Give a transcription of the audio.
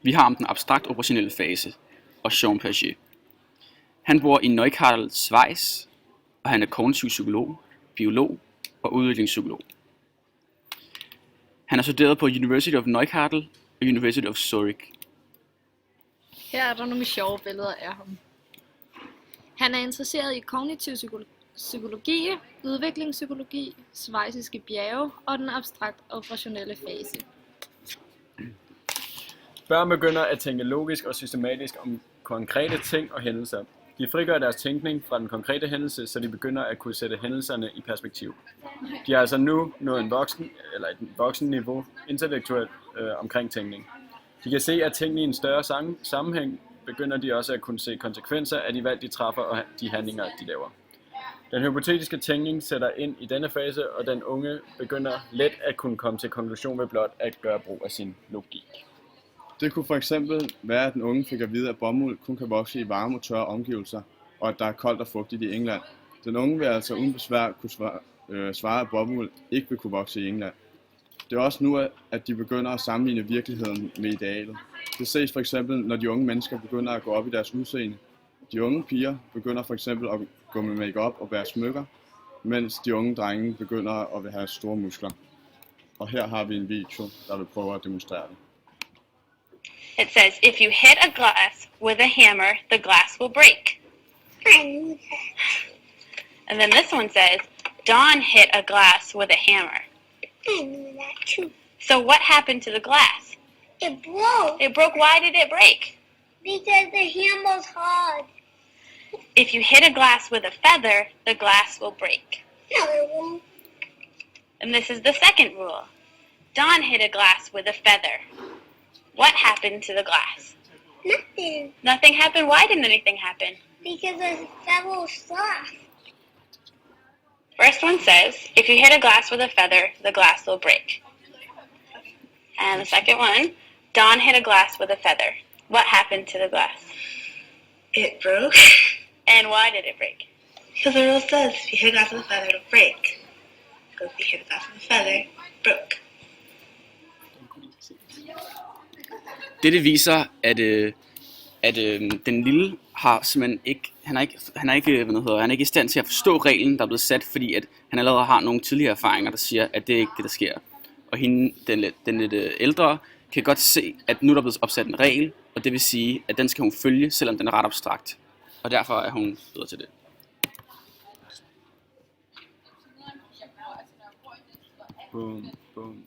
Vi har om den abstrakt operationelle fase og Jean Piaget. Han bor i Neuchâtel, Schweiz, og han er kognitiv psykolog, biolog og udviklingspsykolog. Han har studeret på University of Neuchâtel og University of Zurich. Her er der nogle sjove billeder af ham. Han er interesseret i kognitiv psykologi, udviklingspsykologi, schweiziske bjerge og den abstrakt operationelle fase. Børn begynder at tænke logisk og systematisk om konkrete ting og hændelser. De frigør deres tænkning fra den konkrete hændelse, så de begynder at kunne sætte hændelserne i perspektiv. De har altså nu nået et voksen niveau intellektuelt omkring tænkning. De kan se, at tingene i en større sammenhæng begynder de også at kunne se konsekvenser af de valg, de træffer og de handlinger, de laver. Den hypotetiske tænkning sætter ind i denne fase, og den unge begynder let at kunne komme til konklusion ved blot at gøre brug af sin logik. Det kunne for eksempel være, at den unge fik at vide, at bomuld kun kan vokse i varme og tørre omgivelser, og at der er koldt og fugtigt i England. Den unge vil altså uden besvær kunne svare, at bomuld ikke vil kunne vokse i England. Det er også nu, at de begynder at sammenligne virkeligheden med idealet. Det ses for eksempel, når de unge mennesker begynder at gå op i deres udseende. De unge piger begynder for eksempel at gå med make-up og bære smykker, mens de unge drenge begynder at have store muskler. Og her har vi en video, der vil prøve at demonstrere det. It says, if you hit a glass with a hammer, the glass will break. I knew that. And then this one says, Don hit a glass with a hammer. I knew that too. So what happened to the glass? It broke It broke. Why did it break? because the hammer's hard. If you hit a glass with a feather, the glass will break. No, it won't. And this is the second rule. Don hit a glass with a feather. What happened to the glass? Nothing. Nothing happened. Why didn't anything happen? Because the feather was soft. First one says, if you hit a glass with a feather, the glass will break. And the second one, Don hit a glass with a feather. What happened to the glass? It broke. And why did it break? Because the rule says if you hit a glass with a feather, it'll break. So if you hit a glass with a feather, it broke. Dette viser, at den lille har simpelthen ikke, han er ikke i stand til at forstå reglen, der er blevet sat, fordi at han allerede har nogle tidligere erfaringer, der siger, at det er ikke det, der sker. Og hende, den lidt ældre, kan godt se, at nu er der blevet opsat en regel, og det vil sige, at den skal hun følge, selvom den er ret abstrakt. Og derfor er hun bedre til det. Boom, boom.